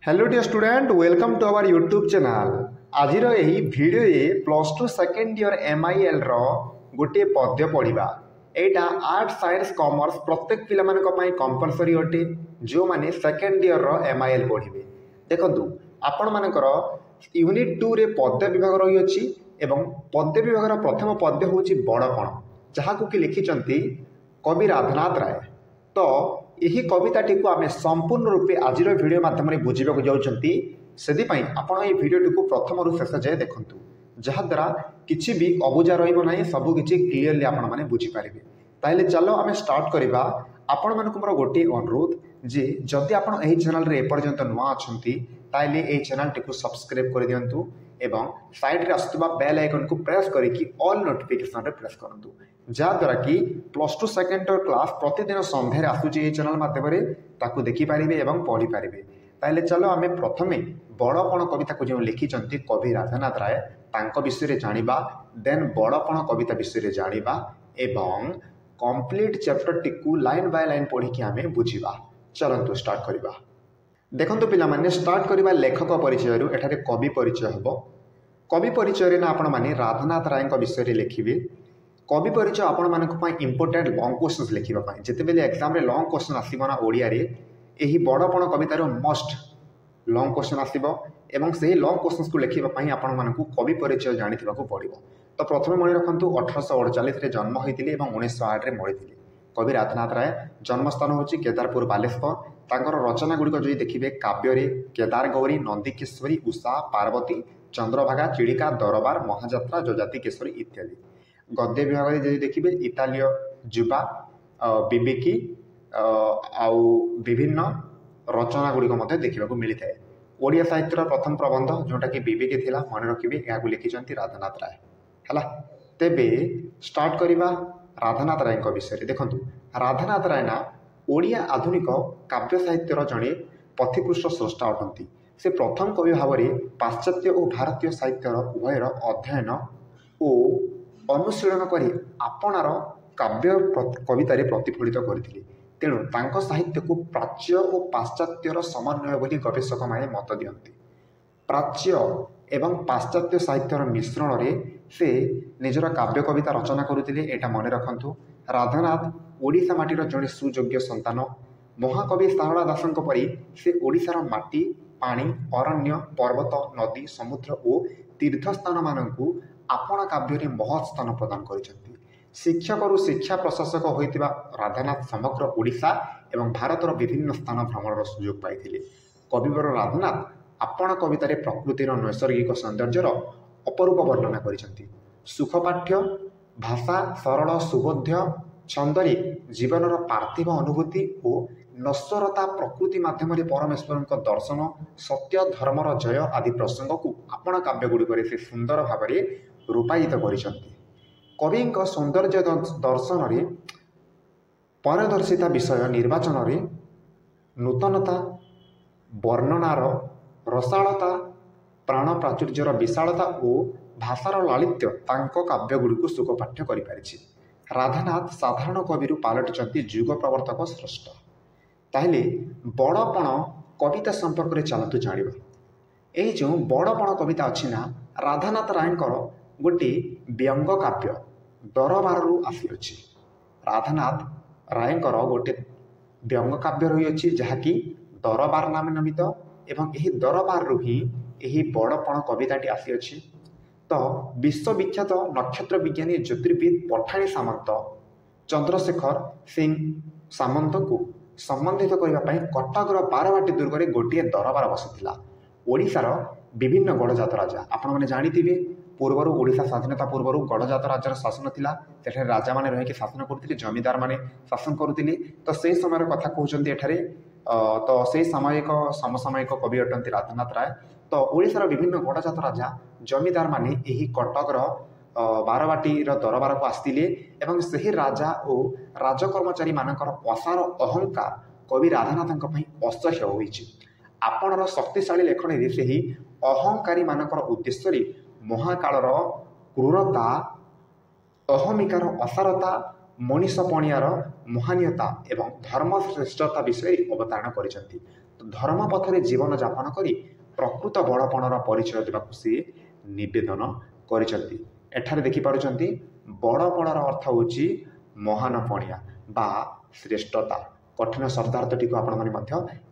Hello dear student welcome to our YouTube channel. आज यही video plus two second year MIL रो गोटे पद्य पढ़ा। यहाँ आर्ट साइंस कॉमर्स प्रत्येक पिला कंपलसरी अटे जो मैंने सेकेंड ईयर रो MIL पढ़े। देखु आपण मानकर यूनिट 2 रे पद्य विभाग रही अछि एवं पद्य विभाग प्रथम पद्य हूँ बड़पण जहाँ कि लिखिं कवि राधानाथ राय। तो यही कविताटी को आम संपूर्ण रूपे आज वीडियो माध्यम बुझा जाऊँगी से आपण ये वीडियो को प्रथम शेष जाए देखूँ जहाद्वारा किसी भी अबुझा रही सबकि क्लीयरली आपण मैंने बुझीपारे। ताहले चलो आम स्टार्ट करवा। आपण मानक मोर गोटे अनुरोध जे जदि आप चैनल रे एपर्यंत नुआ अच्छा ताहले ये चैनल टी सब्सक्राइब कर दिंतु एवं साइड रे आसुवा बेल आइकन को प्रेस करके ऑल नोटिफिकेशन रे प्रेस करंतु जहाद्वारा कि प्लस टू सेकेंड क्लास प्रतिदिन सन्धार आसूची चैनल माध्यम ताकू देखिपारे और पढ़ी पारे। ताहले चलो आम प्रथमे बड़पण कविता को जो लिखिं कवि राधानाथ राय तांको विषय रे जानिबा, देन बड़पण कविता विषय रे जानिबा एवं कंप्लीट चैप्टर टी को लाइन बाय लाइन पढ़ी कि आम बुझा। चलतु स्टार्ट करवा। देखो पिला माने स्टार्ट करवा लेखक परिचय रु एठारे कवि परिचय हम। कवि परिचय ना आपण माने राधानाथ राय विषय रे लिखिबे। कवि परिचय आपण मानक इंपोर्टेंट लॉन्ग क्वेश्चंस लिखिबा जिते बेले एग्जाम रे लॉन्ग क्वेश्चन आसीबो ना ओडिया रे एही बड़पण कवितार मस्ट लॉन्ग क्वेश्चन आसीबो एवं से लॉन्ग क्वेश्चंस को लिखिबा आपण मानक कवि परिचय जानिथिबा को पड़िबो। तो प्रथम मन रखंतु 1848 रे जन्म होइतिले एवं 1908 रे मरिथिले। कवि राधानाथ राय जन्मस्थान होची केदारपुर बालेश्वर। तांकर रचना गुड़िक जो देखिए काव्य रे केदार गौरी, नंदीकेश्वरी, उषा, पार्वती, चंद्रभागा, चिड़िका, दरबार, महाजात्रा, जजाति केशरी इत्यादि। गद्य विभाग में जो देखिए इतालीय जुबा, बिबिकी आउ विभिन्न रचना गुड़िक देखा मिलता है। ओडिया साहित्यर प्रथम प्रबंध जोटा कि बिबिकी थिला मन रखिए यहाँ लिखिं राधानाथ राय है। तेबे स्टार्ट करवा राधानाथ राय विषय। देखो राधानाथ राय ना ओडिया आधुनिक काव्य साहित्यर जड़े पथिकृष्ट स्रष्टा अटंती। से प्रथम कवि भाव में पाश्चात्य और भारतीय साहित्यर उभयर अध्ययन और अनुशीलन कर आपणार काव्य कवितार प्रतिफलित करते। तेणु तांको साहित्य को प्राच्य और पाश्चात्यर समन्वय बोली गवेषक माने मत दियंती। प्राच्य एवं पाश्चात्य साहित्यर मिश्रण रे से निजर काव्य कविता रचना करुतिले। एटा मने रखंतु राधानाथ ओडिशा माटीर जड़े सुयोग्य संतान। महाकवि सारला दासंक परी से ओडिशार माटी, पानी, अरण्य, पर्वत, नदी, समुद्र और तीर्थस्थान मानकु आपण काव्य महत् स्थान प्रदान करिसेंती। शिक्षक रु शिक्षा प्रशासक होइतिबा राधानाथ समग्र ओडिशा एवं भारतर विभिन्न स्थान भ्रमणर सुयोग पाइथिले। कविवर राधानाथ आपण कवितार प्रकृतिर नैसर्गिक सौंदर्यर अपरूप वर्णना करिसेंती। सुखपाठ्य भाषा, सरल सुबोध्य छंदरे जीवनर पार्थिव अनुभूति और नश्वरता प्रकृति माध्यम परमेश्वर दर्शन, सत्य, धर्मर जय आदि प्रसंग को आपण काव्य गुड़िक से सुंदर भाव में रूपायित करिसेंती। कवि सौंदर्य दर्शन रे पारदर्शिता विषय निर्वाचन रे नूतनता, वर्णनार रसालता, प्राण प्राचुर्यर विशालता और भाषार लालित्य तांको काव्य गुड़िक सुखपाठ्य करिपारिछि। राधानाथ साधारण कवि पलटिंट जुग प्रवर्तक स्रष्टा। ताहले बड़पण कविता संपर्क में चलतु जाना। यही जो बड़पण कविता अच्छी ना राधानाथ राय गोटे व्यंग काव्य दरबार आसी। राधानाथ राय गोटे व्यंग काव्य रही अच्छी जहाँकि दरबार नाम नामित एवं यही दरबार रु ही यही बड़पण कविताटी आसी अच्छी। तो विश्वविख्यात नक्षत्र विज्ञानी ज्योतिर्विद पठाणी सामंत चंद्रशेखर सिंह सामंत को संबंधित करने कटकर बारवाटी दुर्ग में गोटे दरबार बसुला। ओडिशार विभिन्न गड़जात राजा आपण मैंने जानिथिबे। पूर्वर ओडिशा स्वाधीनता पूर्वर गड़जात राजार शासन थिला। सेठे राजा माने रहिके शासन करथिले, जमीदार माने शासन करुथिले। तो से समय कथा कहउचंती एठारे। तो से सामयिक समसामयिक कवि अटंती राधानाथ राय। तो ओडिशार विभिन्न गड़जात राजा जमीदार माने एही कटकर बारवाटी दरबार को आसतिले एवं सही राजा और राजकर्मचारी मानकर असार अहंकार कवि राधानाथ असह्य होइछि। आपणर शक्तिशाली लेखन रे सही अहंकारी मानकर उद्देश्य महाकालर क्रूरता, अहमिकार असारता ମଣିଷପଣିଆର ମହାନୀୟତା ଏବଂ ଧର୍ମ ଶ୍ରେଷ୍ଠତା ବିଷୟରେ ଅବତାରଣା କରିଛନ୍ତି। ଧର୍ମ ପଥରେ ଜୀବନଯାପନ କରି ପ୍ରକୃତ ବଡ଼ପଣର ପରିଚୟ ଦେବାକୁ ସେ ନିବେଦନ କରିଛନ୍ତି। ଏଠାରେ ଦେଖିପାରୁଛନ୍ତି ବଡ଼ପଣର ଅର୍ଥ ହେଉଛି ମହାନ ପଣିଆ ବା ଶ୍ରେଷ୍ଠତା। କଠିନ ଶବ୍ଦାର୍ଥଟିକୁ ଆପଣମାନେ ମଧ୍ୟ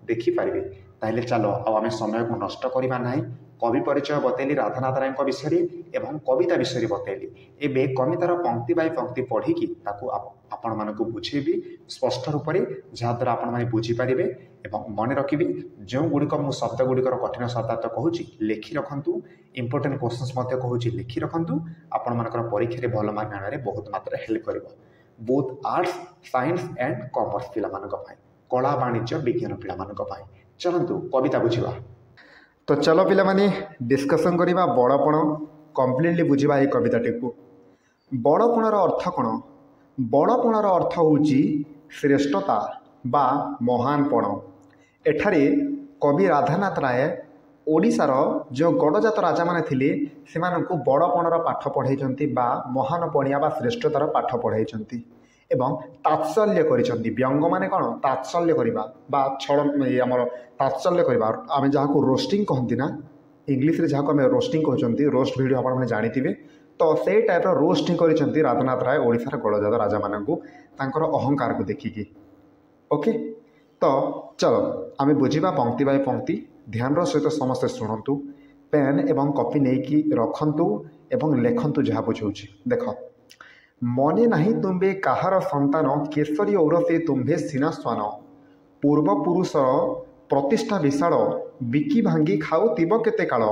ଦେଖିପାରିବେ। ତାହେଲେ ଚାଲ ଆଉ ଆମେ ସମୟକୁ ନଷ୍ଟ କରିବା ନାହିଁ। କବି ପରିଚୟ ବତେଇଲି ରାଧାନାଥ ରାୟଙ୍କ ବିଷୟରେ ଏବଂ କବିତା ବିଷୟରେ ବତେଇଲି। ଏବେ କବିତାର ପଙ୍କ୍ତି ବାଇ ପଙ୍କ୍ତି ପଢ଼ିକି ତାକୁ ଆପଣମାନଙ୍କୁ ବୁଝେଇବି ସ୍ପଷ୍ଟ ରୂପରେ, ଯାହାଦ୍ୱାରା ଆପଣମାନେ ବୁଝିପାରିବେ ଏବଂ ମନେ ରଖିବେ। ଯେଉଁଗୁଡ଼ିକ ମୁଁ ଶବ୍ଦଗୁଡ଼ିକର କଠିନ ଶବ୍ଦାର୍ଥ କହୁଛି ଲେଖି ରଖନ୍ତୁ, ଇମ୍ପୋର୍ଟାଣ୍ଟ କ୍ୱେଶ୍ଚନ୍ସ ମଧ୍ୟ କହୁଛି ଲେଖି ରଖନ୍ତୁ। ଆପଣମାନଙ୍କର ପରୀକ୍ଷାରେ ଭଲ ମାର୍କ ଆଣିବାରେ ବହୁତ ମାତ୍ରାରେ ହେଲ୍ପ କରିବ। Both arts, science and commerce ପିଲାମାନଙ୍କ ପାଇଁ, କଳା ବାଣିଜ୍ୟ ବିଜ୍ଞାନ ପିଲାମାନଙ୍କ ପାଇଁ। ଚାଲନ୍ତୁ କବିତା ବୁଝିବା। ତ ଚାଲ ପିଲାମାନେ ଡିସ୍କସନ୍ କରିବା ବଡ଼ପଣ, କମ୍ପ୍ଲିଟଲି ବୁଝିବା ଏହି କବିତାଟିକୁ। ବଡ଼ପଣର ଅର୍ଥ କ'ଣ? ବଡ଼ପଣର ଅର୍ଥ ହେଉଛି ଶ୍ରେଷ୍ଠତା ବା ମହାନପଣ। ଏଠାରେ କବି ରାଧାନାଥ ରାୟ ଓଡ଼ିଶାର ଯେଉଁ ଗଡ଼ଜାତ ରାଜାମାନେ ଥିଲେ ସେମାନଙ୍କୁ ବଡ଼ପଣର ପାଠ ପଢ଼ାଇଛନ୍ତି ବା ମହାନପଣିଆ ବା ଶ୍ରେଷ୍ଠତାର ପାଠ ପଢ଼ାଇଛନ୍ତି ଏବଂ ତାତ୍ସଲ୍ୟ କରିଛନ୍ତି। ବ୍ୟଙ୍ଗ ମାନେ କ'ଣ? ତାତ୍ସଲ୍ୟ କରିବା ବା ଆମର ତାତ୍ସଲ୍ୟ କରିବା, ଆମେ ଯାହାକୁ ରୋଷ୍ଟିଂ କହନ୍ତି ନା, ଇଂଲିଶରେ ଯାହାକୁ ଆମେ ରୋଷ୍ଟିଂ କହୁଛନ୍ତି, ରୋଷ୍ଟ ଭିଡ଼ିଓ ଆପଣମାନେ ଜାଣିଥିବେ। ତ ସେଇ ଟାଇପ୍ର ରୋଷ୍ଟିଂ କରିଛନ୍ତି ରାଧାନାଥ ରାୟ ଓଡ଼ିଶାର ଗଡ଼ଜାତ ରାଜାମାନଙ୍କୁ ତାଙ୍କର ଅହଙ୍କାରକୁ ଦେଖିକି। ଓକେ, ତ ଚଲ ଆମେ ବୁଝିବା ପଙ୍କ୍ତି ବାଇ ପଙ୍କ୍ତି। ଧ୍ୟାନର ସହିତ ସମସ୍ତେ ଶୁଣନ୍ତୁ, ପେନ୍ ଏବଂ କପି ନେଇକି ରଖନ୍ତୁ ଏବଂ ଲେଖନ୍ତୁ ଯାହା ବୁଝଉଛି। ଦେଖ, ମନେ ନାହିଁ ତୁମ୍ଭେ କାହାର ସନ୍ତାନ, କେଶରୀ ଔରସେ ତୁମ୍ଭେ ସିନା ଶ୍ୱାନ। ପୂର୍ବପୁରୁଷର ପ୍ରତିଷ୍ଠା ବିଶାଳ, ବିକି ଭାଙ୍ଗି ଖାଉଥିବ କେତେ କାଳ।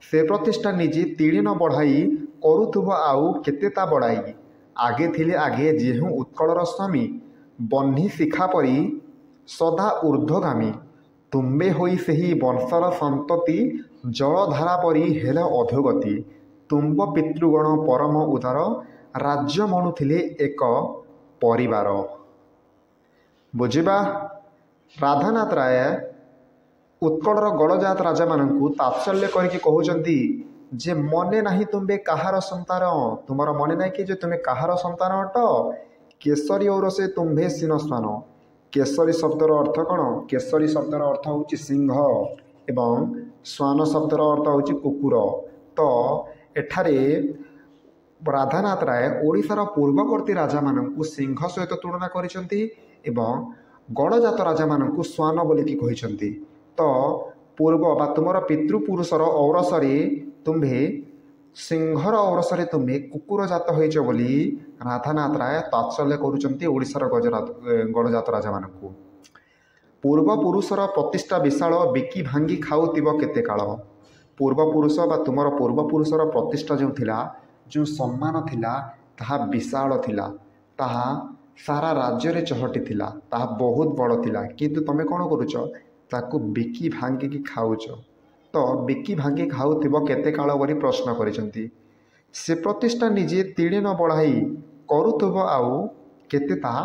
ସେ ପ୍ରତିଷ୍ଠା ନିଜେ ତିଳେ ନ ବଢ଼ାଇ, କରୁଥିବ ଆଉ କେତେ ତା ବଢ଼ାଇ। ଆଗେ ଥିଲେ ଆଗେ ଯେଉଁ ଉତ୍କଳର ସ୍ୱାମୀ, ବହ୍ନି ଶିଖା ପରି ସଦା ଊର୍ଦ୍ଧ୍ୱଗାମୀ। ତୁମ୍ଭେ ହୋଇ ସେହି ବଂଶର ସନ୍ତତି, ଜଳଧାରା ପରି ହେଲ ଅଧୋଗତି। ତୁମ୍ଭ ପିତୃଗଣ ପରମ ଉଦାର, ରାଜ୍ୟ ମଣୁଥିଲେ ଏକ ପରିବାର। ବୁଝିବା, ରାଧାନାଥ ରାୟ ଉତ୍କଳର ଗଡ଼ଜାତ ରାଜାମାନଙ୍କୁ ତାତ୍ସଲ୍ୟ କରିକି କହୁଛନ୍ତି ଯେ ମନେ ନାହିଁ ତୁମ୍ଭେ କାହାର ସନ୍ତାନ, ତୁମର ମନେ ନାହିଁ କି ଯେ ତୁମେ କାହାର ସନ୍ତାନ ଅଟ। କେଶରୀ ଔରସେ ତୁମ୍ଭେ ସିନ ଶ୍ୱାନ। କେଶରୀ ଶବ୍ଦର ଅର୍ଥ କ'ଣ? କେଶରୀ ଶବ୍ଦର ଅର୍ଥ ହେଉଛି ସିଂହ ଏବଂ ଶ୍ୱାନ ଶବ୍ଦର ଅର୍ଥ ହେଉଛି କୁକୁର। ତ ଏଠାରେ ରାଧାନାଥ ରାୟ ଓଡ଼ିଶାର ପୂର୍ବବର୍ତ୍ତୀ ରାଜାମାନଙ୍କୁ ସିଂହ ସହିତ ତୁଳନା କରିଛନ୍ତି ଏବଂ ଗଡ଼ଜାତ ରାଜାମାନଙ୍କୁ ଶ୍ୱାନ ବୋଲିକି କହିଛନ୍ତି। ତ ପୂର୍ବ ବା ତୁମର ପିତୃପୁରୁଷର ଔରସରେ ତୁମ୍ଭେ, ସିଂହର ଔରସରେ ତୁମ୍ଭେ କୁକୁର ଜାତ ହୋଇଛ ବୋଲି ରାଧାନାଥ ରାୟ ତାତ୍ସଲ୍ୟ କରୁଛନ୍ତି ଓଡ଼ିଶାର ଗଡ଼ଜାତ ରାଜାମାନଙ୍କୁ। ପୂର୍ବପୁରୁଷର ପ୍ରତିଷ୍ଠା ବିଶାଳ, ବିକି ଭାଙ୍ଗି ଖାଉଥିବ କେତେ କାଳ। ପୂର୍ବପୁରୁଷ ବା ତୁମର ପୂର୍ବପୁରୁଷର ପ୍ରତିଷ୍ଠା ଯେଉଁ ଥିଲା, ଯେଉଁ ସମ୍ମାନ ଥିଲା, ତାହା ବିଶାଳ ଥିଲା, ତାହା ସାରା ରାଜ୍ୟରେ ଚହଟି ଥିଲା, ତାହା ବହୁତ ବଡ଼ ଥିଲା। କିନ୍ତୁ ତୁମେ କ'ଣ କରୁଛ? ତାକୁ ବିକି ଭାଙ୍ଗିକି ଖାଉଛ। ତ ବିକି ଭାଙ୍ଗି ଖାଉଥିବ କେତେ କାଳ ବୋଲି ପ୍ରଶ୍ନ କରିଛନ୍ତି। ସେ ପ୍ରତିଷ୍ଠା ନିଜେ ତିଳେ ନ ବଢ଼ାଇ, କରୁଥିବ ଆଉ କେତେ ତାହା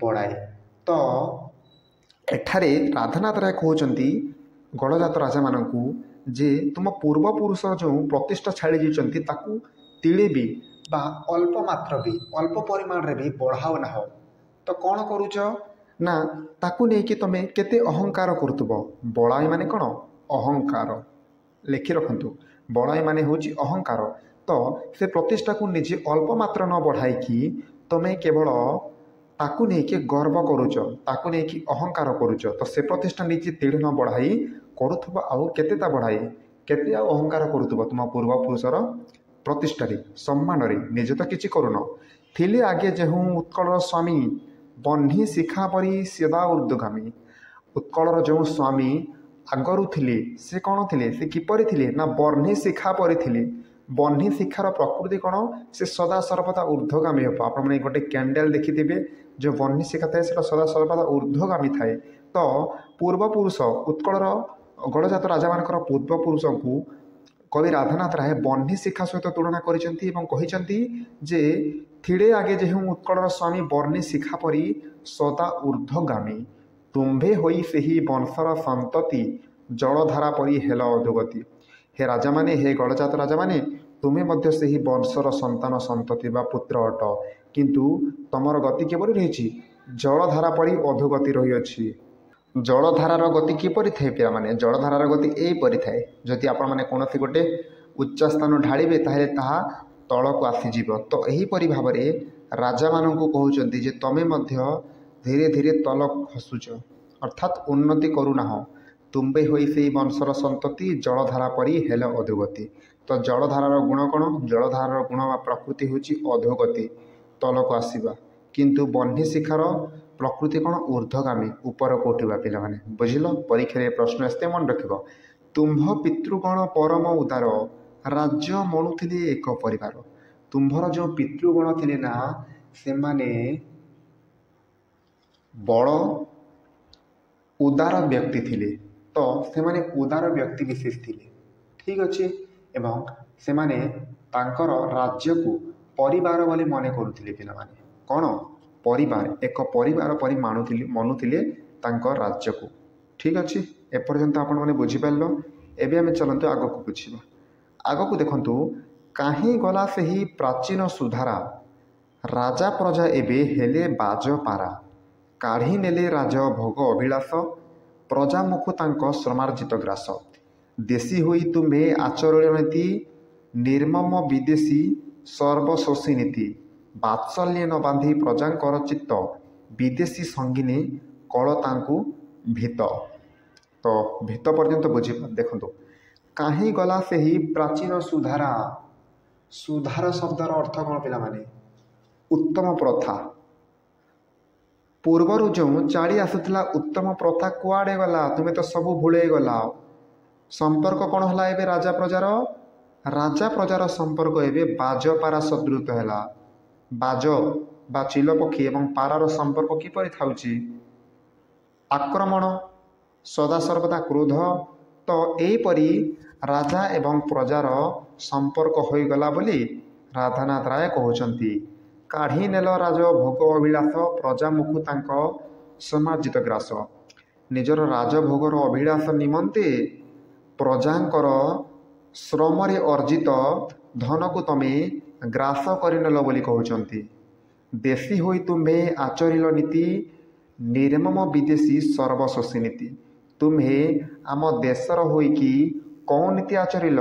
ବଢ଼ାଇ। ତ ଏଠାରେ ରାଧାନାଥ ରାୟ କହୁଛନ୍ତି ଗଡ଼ଜାତ ରାଜାମାନଙ୍କୁ ଯେ ତୁମ ପୂର୍ବପୁରୁଷ ଯେଉଁ ପ୍ରତିଷ୍ଠା ଛାଡ଼ି ଯାଇଛନ୍ତି ତାକୁ ତିଳେ ବି ବା ଅଳ୍ପ ମାତ୍ର ବି, ଅଳ୍ପ ପରିମାଣରେ ବି ବଢ଼ାଉ ନାହଁ। ତ କ'ଣ କରୁଛ ନା ତାକୁ ନେଇକି ତୁମେ କେତେ ଅହଙ୍କାର କରୁଥିବ। ବଳାଇ ମାନେ କ'ଣ? ଅହଙ୍କାର। ଲେଖି ରଖନ୍ତୁ, ବଳାଇ ମାନେ ହେଉଛି ଅହଙ୍କାର। ତ ସେ ପ୍ରତିଷ୍ଠାକୁ ନିଜେ ଅଳ୍ପ ମାତ୍ର ନ ବଢ଼ାଇକି ତୁମେ କେବଳ ତାକୁ ନେଇକି ଗର୍ବ କରୁଛ, ତାକୁ ନେଇକି ଅହଙ୍କାର କରୁଛ। ତ ସେ ପ୍ରତିଷ୍ଠା ନିଜେ ତିଳେ ନ ବଢ଼ାଇ, କରୁଥିବ ଆଉ କେତେ ତା ବଢ଼ାଇ, କେତେ ଆଉ ଅହଙ୍କାର କରୁଥିବ ତୁମ ପୂର୍ବପୁରୁଷର ପ୍ରତିଷ୍ଠାରେ, ସମ୍ମାନରେ। ନିଜେ ତ କିଛି କରୁନ। ଥିଲେ ଆଗେ ଯେଉଁ ଉତ୍କଳର ସ୍ୱାମୀ, ବହ୍ନି ଶିଖା ପରି ସଦା ଊର୍ଦ୍ଧ୍ୱଗାମୀ। ଉତ୍କଳର ଯେଉଁ ସ୍ୱାମୀ ଆଗରୁ ଥିଲେ ସେ କ'ଣ ଥିଲେ? ସେ କିପରି ଥିଲେ? ନା ବହ୍ନି ଶିଖା ପରି ଥିଲେ। ବହ୍ନି ଶିଖାର ପ୍ରକୃତି କ'ଣ? ସେ ସଦା ସର୍ବଦା ଊର୍ଦ୍ଧ୍ୱଗାମୀ ହେବ। ଆପଣମାନେ ଗୋଟେ କ୍ୟାଣ୍ଡେଲ୍ ଦେଖିଥିବେ, ଯେଉଁ ବହ୍ନି ଶିଖା ଥାଏ ସେଟା ସଦା ସର୍ବଦା ଊର୍ଦ୍ଧ୍ୱଗାମୀ ଥାଏ। ତ ପୂର୍ବପୁରୁଷ, ଉତ୍କଳର ଗଡ଼ଜାତ ରାଜାମାନଙ୍କର ପୂର୍ବପୁରୁଷଙ୍କୁ କବି ରାଧାନାଥ ରାୟ ବହ୍ନି ଶିଖା ସହିତ ତୁଳନା କରିଛନ୍ତି ଏବଂ କହିଛନ୍ତି ଯେ ଥିଳେ ଆଗେ ଯେଉଁ ଉତ୍କଳର ସ୍ୱାମୀ, ବହ୍ନି ଶିଖା ପରି ସଦା ଊର୍ଦ୍ଧ୍ୱଗାମୀ। ତୁମ୍ଭେ ହୋଇ ସେହି ବଂଶର ସନ୍ତତି, ଜଳଧାରା ପରି ହେଲ ଅଧୋଗତି। ହେ ରାଜାମାନେ, ହେ ଗଡ଼ଜାତ ରାଜାମାନେ, ତୁମେ ମଧ୍ୟ ସେହି ବଂଶର ସନ୍ତାନ ସନ୍ତତି ବା ପୁତ୍ର ଅଟ, କିନ୍ତୁ ତମର ଗତି କିପରି ରହିଛି? ଜଳଧାରା ପରି ଅଧୋଗତି ରହିଅଛି। ଜଳଧାରାର ଗତି କିପରି ଥାଏ ପିଲାମାନେ? ଜଳଧାରାର ଗତି ଏହିପରି ଥାଏ। ଯଦି ଆପଣମାନେ କୌଣସି ଗୋଟେ ଉଚ୍ଚ ସ୍ଥାନ ଢାଳିବେ ତାହେଲେ ତାହା ତଳକୁ ଆସିଯିବ। ତ ଏହିପରି ଭାବରେ ରାଜାମାନଙ୍କୁ କହୁଛନ୍ତି ଯେ ତମେ ମଧ୍ୟ ଧୀରେ ଧୀରେ ତଳ ଖସୁଛ, ଅର୍ଥାତ୍ ଉନ୍ନତି କରୁନାହଁ। ତୁମ୍ଭେ ହୋଇ ସେହି ବଂଶର ସନ୍ତତି, ଜଳଧାରା ପରି ହେଲ ଅଧୋଗତି। ତ ଜଳଧାରାର ଗୁଣ କ'ଣ? ଜଳଧାରାର ଗୁଣ ବା ପ୍ରକୃତି ହେଉଛି ଅଧୋଗତି, ତଳକୁ ଆସିବା। କିନ୍ତୁ ବହ୍ନି ଶିଖାର ପ୍ରକୃତି କ'ଣ? ଊର୍ଦ୍ଧ୍ୱଗାମୀ, ଉପରକୁ ଉଠିବା। ପିଲାମାନେ ବୁଝିଲ? ପରୀକ୍ଷାରେ ପ୍ରଶ୍ନ ଆସିతే ମନେ ରଖିବ। ତୁମ୍ଭ ପିତୃଗଣ ପରମ ଉଦାର, ରାଜ୍ୟ ମଣୁଥିଲେ ଏକ ପରିବାର। ତୁମ୍ଭର ଯେଉଁ ପିତୃଗଣ ଥିଲେ ନା, ସେମାନେ ବଡ଼ ଉଦାର ବ୍ୟକ୍ତି ଥିଲେ। ତ ସେମାନେ ଉଦାର ବ୍ୟକ୍ତି ବିଶେଷ ଥିଲେ, ଠିକ୍ ଅଛି। ଏବଂ ସେମାନେ ତାଙ୍କର ରାଜ୍ୟକୁ ପରିବାର ବୋଲି ମନେ କରୁଥିଲେ। ପିଲାମାନେ କ'ଣ? ପରିବାର, ଏକ ପରିବାର ପରି ମନୁଥିଲେ ତାଙ୍କ ରାଜ୍ୟକୁ। ଠିକ୍ ଅଛି, ଏପର୍ଯ୍ୟନ୍ତ ଆପଣମାନେ ବୁଝିପାରିଲ। ଏବେ ଆମେ ଚାଲନ୍ତୁ ଆଗକୁ ବୁଝିବା। ଆଗକୁ ଦେଖନ୍ତୁ, କାହିଁ ଗଲା ସେହି ପ୍ରାଚୀନ ସୁଧାରା, ରାଜା ପ୍ରଜା ଏବେ ହେଲେ ବାଜ ପାରା। କାଢ଼ି ନେଲେ ରାଜ ଭୋଗ ଅଭିଳାଷ, ପ୍ରଜାମୁଖ ତାଙ୍କ ଶ୍ରମାର୍ଜିତ ଗ୍ରାସ। ଦେଶୀ ହୋଇ ତୁମ୍ଭେ ଆଚରଣ ନୀତି, ନିର୍ମମ ବିଦେଶୀ ସର୍ବଶୋଷୀ ନୀତି। ବାତ୍ସଲ୍ୟ ନ ବାନ୍ଧି ପ୍ରଜାଙ୍କର ଚିତ୍ତ, ବିଦେଶୀ ସଙ୍ଗିନୀ କଳ ତାଙ୍କୁ ଭୀତ। ତ ଭୀତ ପର୍ଯ୍ୟନ୍ତ ବୁଝିବା। ଦେଖନ୍ତୁ, କାହିଁ ଗଲା ସେହି ପ୍ରାଚୀନ ସୁଧାରା। ସୁଧାର ଶବ୍ଦର ଅର୍ଥ କ'ଣ ପିଲାମାନେ? ଉତ୍ତମ ପ୍ରଥା। ପୂର୍ବରୁ ଯେଉଁ ଚାଲି ଆସୁଥିଲା ଉତ୍ତମ ପ୍ରଥା କୁଆଡ଼େ ଗଲା? ତୁମେ ତ ସବୁ ଭୁଲେଇ ଗଲା। ସମ୍ପର୍କ କ'ଣ ହେଲା ଏବେ ରାଜା ପ୍ରଜାର? ରାଜା ପ୍ରଜାର ସମ୍ପର୍କ ଏବେ ବାଜ ପାରା ସଦୃଶ ହେଲା। ବାଜ ବା ଚିଲପକ୍ଷୀ ଏବଂ ପାରାର ସମ୍ପର୍କ କିପରି ଥାଉଛି? ଆକ୍ରମଣ, ସଦାସର୍ବଦା କ୍ରୋଧ। ତ ଏହିପରି ରାଜା ଏବଂ ପ୍ରଜାର ସମ୍ପର୍କ ହୋଇଗଲା ବୋଲି ରାଧାନାଥ ରାୟ କହୁଛନ୍ତି। କାଢ଼ି ନେଲ ରାଜ ଭୋଗ ଅଭିଳାଷ, ପ୍ରଜାମୁଖୁ ତାଙ୍କ ସମାର୍ଜିତ ଗ୍ରାସ। ନିଜର ରାଜଭୋଗର ଅଭିଳାଷ ନିମନ୍ତେ ପ୍ରଜାଙ୍କର ଶ୍ରମରେ ଅର୍ଜିତ ଧନକୁ ତମେ ଗ୍ରାସ କରିନେଲ ବୋଲି କହୁଛନ୍ତି। ଦେଶୀ ହୋଇ ତୁମ୍ଭେ ଆଚରିଲ ନୀତି, ନିର୍ମମ ବିଦେଶୀ ସର୍ବଶୋଷୀ ନୀତି। ତୁମ୍ଭେ ଆମ ଦେଶର ହୋଇକି କେଉଁ ନୀତି ଆଚରିଲ?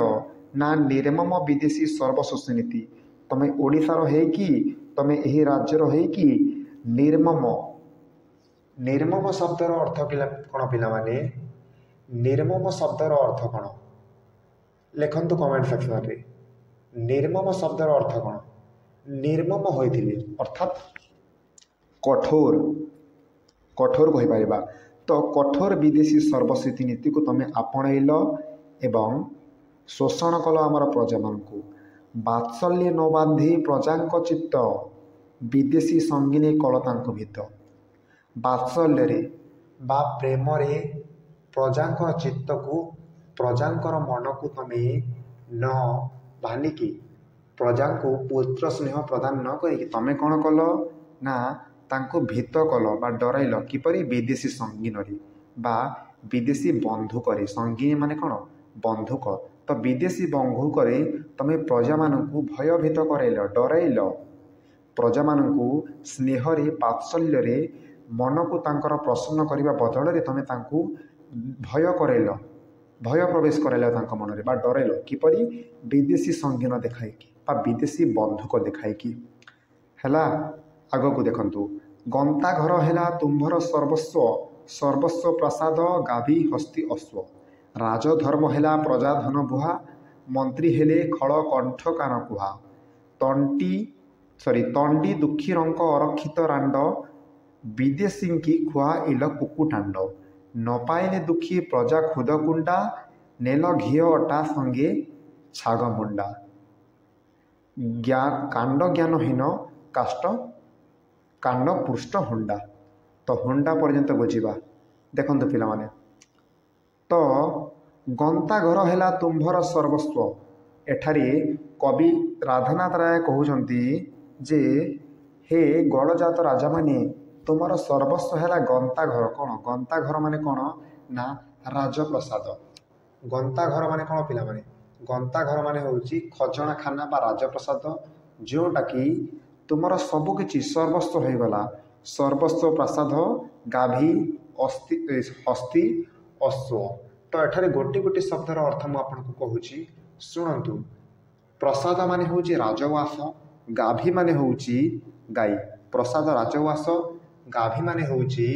ନା ନିର୍ମମ ବିଦେଶୀ ସର୍ବଶୋଷୀ ନୀତି। ତମେ ଓଡ଼ିଶାର ହେଇକି, ତମେ ଏହି ରାଜ୍ୟର ହେଇକି ନିର୍ମମ। ନିର୍ମମ ଶବ୍ଦର ଅର୍ଥ କ'ଣ ପିଲାମାନେ? ନିର୍ମମ ଶବ୍ଦର ଅର୍ଥ କ'ଣ? ଲେଖନ୍ତୁ କମେଣ୍ଟ ସେକ୍ସନରେ। ନିର୍ମମ ଶବ୍ଦର ଅର୍ଥ କ'ଣ? ନିର୍ମମ ହୋଇଥିଲେ ଅର୍ଥାତ୍ କଠୋର, କଠୋର କହିପାରିବା। ତ କଠୋର ବିଦେଶୀ ସର୍ବଶୋଷୀ ନୀତିକୁ ତମେ ଆପଣେଇଲ ଏବଂ ଶୋଷଣ କଲ ଆମର ପ୍ରଜାମାନଙ୍କୁ। ବାତ୍ସଲ୍ୟ ନ ବାନ୍ଧି ପ୍ରଜାଙ୍କ ଚିତ୍ତ, ବିଦେଶୀ ସଙ୍ଗିନୀ କଳ ତାଙ୍କୁ ଭୀତ। ବାତ୍ସଲ୍ୟରେ ବା ପ୍ରେମରେ ପ୍ରଜାଙ୍କର ଚିତ୍ତକୁ, ପ୍ରଜାଙ୍କର ମନକୁ ତମେ ନ ବାନ୍ଧିକି, ପ୍ରଜାଙ୍କୁ ପୁତ୍ର ସ୍ନେହ ପ୍ରଦାନ ନ କରିକି ତମେ କ'ଣ କଲ? ନା ତାଙ୍କୁ ଭୀତ କଲ ବା ଡରାଇଲ। କିପରି? ବିଦେଶୀ ସଙ୍ଗିନରେ ବା ବିଦେଶୀ ବନ୍ଧୁକରେ। ସଙ୍ଗିନୀ ମାନେ କ'ଣ? ବନ୍ଧୁକ। ତ ବିଦେଶୀ ବନ୍ଧୁକରେ ତମେ ପ୍ରଜାମାନଙ୍କୁ ଭୟଭୀତ କରାଇଲ, ଡରାଇଲ। ପ୍ରଜାମାନଙ୍କୁ ସ୍ନେହରେ, ବାତ୍ସଲ୍ୟରେ ମନକୁ ତାଙ୍କର ପ୍ରସନ୍ନ କରିବା ବଦଳରେ ତମେ ତାଙ୍କୁ ଭୟ କରାଇଲ, ଭୟ ପ୍ରବେଶ କରାଇଲ ତାଙ୍କ ମନରେ ବା ଡରାଇଲ। କିପରି? ବିଦେଶୀ ସଙ୍ଗୀନ ଦେଖାଇକି ବା ବିଦେଶୀ ବନ୍ଧୁକ ଦେଖାଇକି। ହେଲା, ଆଗକୁ ଦେଖନ୍ତୁ। ଗନ୍ତା ଘର ହେଲା ତୁମ୍ଭର ସର୍ବସ୍ୱ, ସର୍ବସ୍ୱ ପ୍ରାସାଦ ଗାଭୀ ହସ୍ତି ଅଶ୍ୱ। ରାଜଧର୍ମ ହେଲା ପ୍ରଜାଧନ ବୁହା, ମନ୍ତ୍ରୀ ହେଲେ ଖଳ କଣ୍ଠ କାନ କୁହା। ତଣ୍ଡି ଦୁଃଖୀରଙ୍କ ଅରକ୍ଷିତ ରାଣ୍ଡ, ବିଦେଶୀଙ୍କି ଖୁଆଇଲ କୁକୁଟାଣ୍ଡ। ନ ପାଇଲେ ଦୁଃଖୀ ପ୍ରଜା ଖୁଦ କୁଣ୍ଡା, ନେଲ ଘିଅ ଅଟା ସଙ୍ଗେ ଛାଗ ମୁଣ୍ଡା। କାଣ୍ଡ ଜ୍ଞାନହୀନ କାଷ୍ଟ, କାଣ୍ଡ ପୃଷ୍ଠ ହୁଣ୍ଡା। ତ ହୁଣ୍ଡା ପର୍ଯ୍ୟନ୍ତ ବୁଝିବା। ଦେଖନ୍ତୁ ପିଲାମାନେ, ତ ଗନ୍ତା ଘର ହେଲା ତୁମ୍ଭର ସର୍ବସ୍ୱ। ଏଠାରେ କବି ରାଧାନାଥ ରାୟ କହୁଛନ୍ତି ଯେ ହେ ଗଡ଼ଜାତ ରାଜାମାନେ, ତୁମର ସର୍ବସ୍ୱ ହେଲା ଗନ୍ତା ଘର। କ'ଣ? ଗନ୍ତା ଘର ମାନେ କ'ଣ? ନା ରାଜପ୍ରସାଦ। ଗନ୍ତା ଘର ମାନେ କ'ଣ ପିଲାମାନେ? गंताघर माने होउची खजणा खाना बा राजप्रसाद जोटा कि तुमर सबकि सर्वस्व हो गला सर्वस्व प्रसाद गाभी अस्थि हस्ती अश्व। तो एठारे गोटे गोटे शब्दर अर्थ मु आपको कहूँ शुणु। प्रसाद माने होउची राजवास गाभी माने होउची गाई प्रसाद राजवास गाभी माने होउची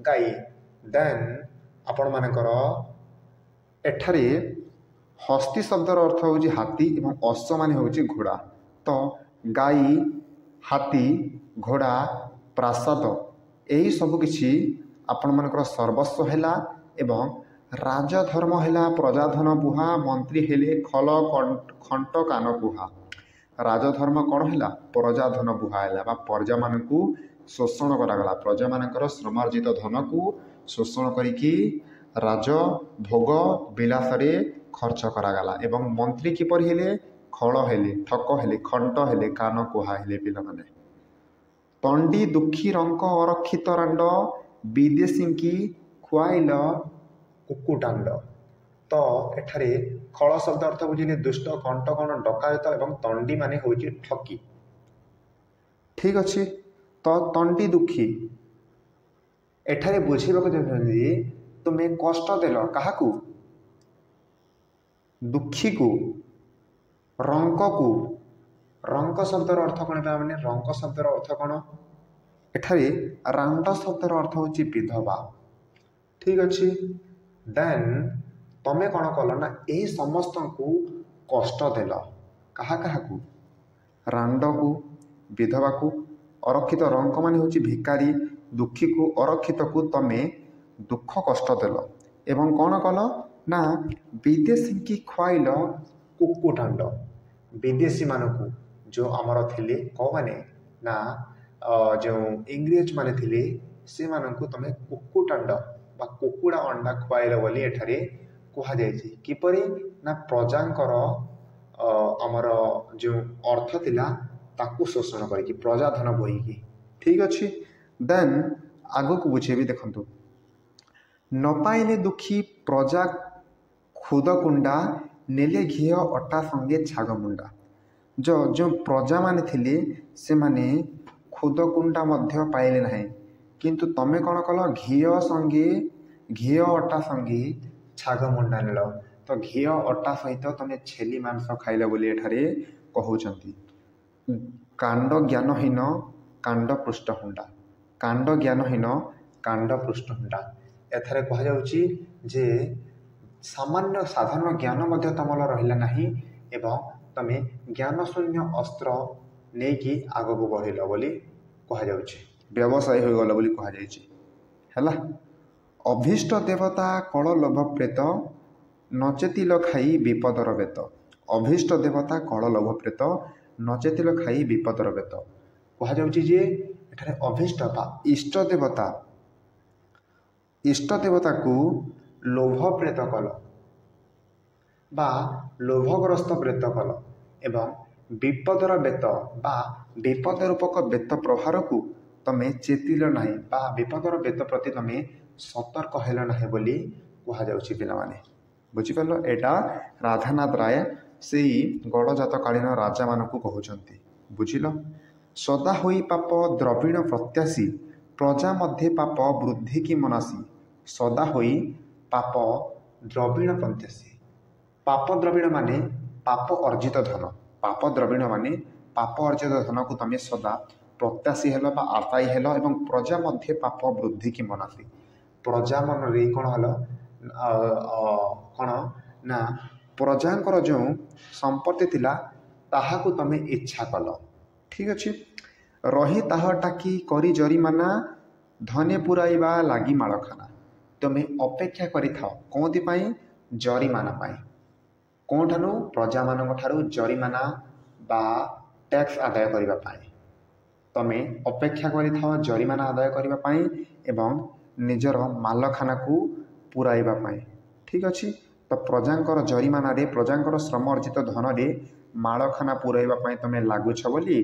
गाई। देन आपण मानकर एठारे हस्ती शब्दर अर्थ होउची हाथी एवं अश्व माने होउची घोड़ा। तो गाई हाथी घोड़ा प्रासाद यही सबकि आपण मानकर सर्वस्व हैला एवं राजधर्म हैला प्रजाधन बुहा मंत्री हेले खल खंट कान बुहा। राजधर्म कौन है प्रजाधन बुहा है प्रजा मान शोषण करागला प्रजा मानकर श्रमार्जित धन को शोषण करिकी राज भोग विलास खर्च करागला एवं मंत्री किपर हेले खल हेले ठक हेले खंट हेले कान कुहा हेले पिला माने। तंडी दुखी रंक अरक्षित रांड विदेशी की खुआइल कुकुटांड। तो एठारे खल शब्द अर्थ बुझिले दुष्ट कंट कण डकायत एवं तंडी माने होची ठकी। ठीक अच्छे। तो तंडी दुखी एठारे बुझेबाक चाहते तुम्हें कष्ट देल काहाकू दुखी को रंक को रंक शब्दर अर्थ कौन मैंने रंक शब्दर अर्थ कौन एठारे रांड शब्दर अर्थ होची विधवा। ठीक अच्छे। देन तमें कौन कल ना यही समस्त को कष्ट देल कहा काहाकू रांड को विधवा को अरक्षित रंक मान होची भिकारी दुखी को अरक्षित को तमें दुख कष्ट देल एवं कौन कल ना विदेशी की खुआइल कुकुटांड। विदेशी मानू जो आमर थिले कौ माने ना जो इंग्रेज माने थिले से मानू तमें कुकुटांड बा कुकुड़ा अंडा खुआइल बोली एठारे कहा जायछि। किपरि ना प्रजांकर आमर जो अर्थ थिला ताकू शोषण करिकी प्रजाधन बोईकी। ठीक अच्छे। देन आगो को बुझेबी देखंतु न पाइले दुखी प्रजा खुद कुंडा नेले घी अटा संगे छाग मुंडा। जो प्रजा माने थिले से माने खुद कुंडा मध्य पाइले नहीं किंतु तमें कौन कल घी संगे घी अटा संगे छाग मुंडा नेल। तो घी अटा सहित तमें छेली मांस खाइल बोली एठारे कहउचंती। कांड ज्ञानहीन कांड पृष्ठहुंडा कांड ज्ञानहीन कांड पृष्ठहुंडा। एथारे कहा जाउची जे सामान्य साधारण ज्ञान मध्य तमल रहिला नहीं एवं तमे ज्ञान शून्य अस्त्र नेकी आगको बढ़िल बोली कहा जाउची व्यवसाय हो गल बोली कहा जाइची हैला। अभीष्ट देवता कल लोभ प्रेत नचेतिल खाई विपदर बेत। अभीष्ट देवता कल लोभ प्रेत नचेतिल खाई विपदर बेत कहा जाउची जे एठारे अभीष्ट बा इष्ट देवता को लोभ प्रेत कल बा लोभग्रस्त प्रेत कल एवं विपदर बेत बा विपद रूपक बेत प्रहार को तमें चेतिल ना बा विपदर बेत प्रति तमें सतर्क हेल ना बोली कहा जाउची पिला माने। बुझिपाल एटा राधानाथ राय से गड़जातकालीन राजा मानकु कहउचंती। बुझिल। सदा होई पाप द्रविण प्रत्याशी प्रजा मध्य पाप वृद्धि की मनासी। सदा होई पाप द्रविण प्रत्याशी पाप द्रविण माने पाप अर्जित धन पाप द्रविण माने पाप अर्जित धन को तमें सदा प्रत्याशी हेल बा आशायी हेल एवं प्रजा मध्य पाप वृद्धि की मनासी। प्रजा मन रे कौन हल कौन ना प्रजांकर जो संपत्ति थिला ताहाकू तमें इच्छा कल। ठीक अच्छे। रही ताह टाकी करी जरिमाना धने पुराइबा लागी माड़खाना। तुम्हें अपेक्षा करि थाओ कौंथि पाई जरिमाना पाई कौन ठानु प्रजा मान ठारू जरिमाना बा टैक्स आदाय करिबा पाई तमें अपेक्षा करि थाओ जरिमाना आदाय करिबा पाई एवं निजर मालखाना को पुराइबा पाई। ठीक अच्छे। तो प्रजांकर जरिमाना रे प्रजांकर श्रम अर्जित धन रे मालखाना पुराइबा पाई तमें लागुछ बोली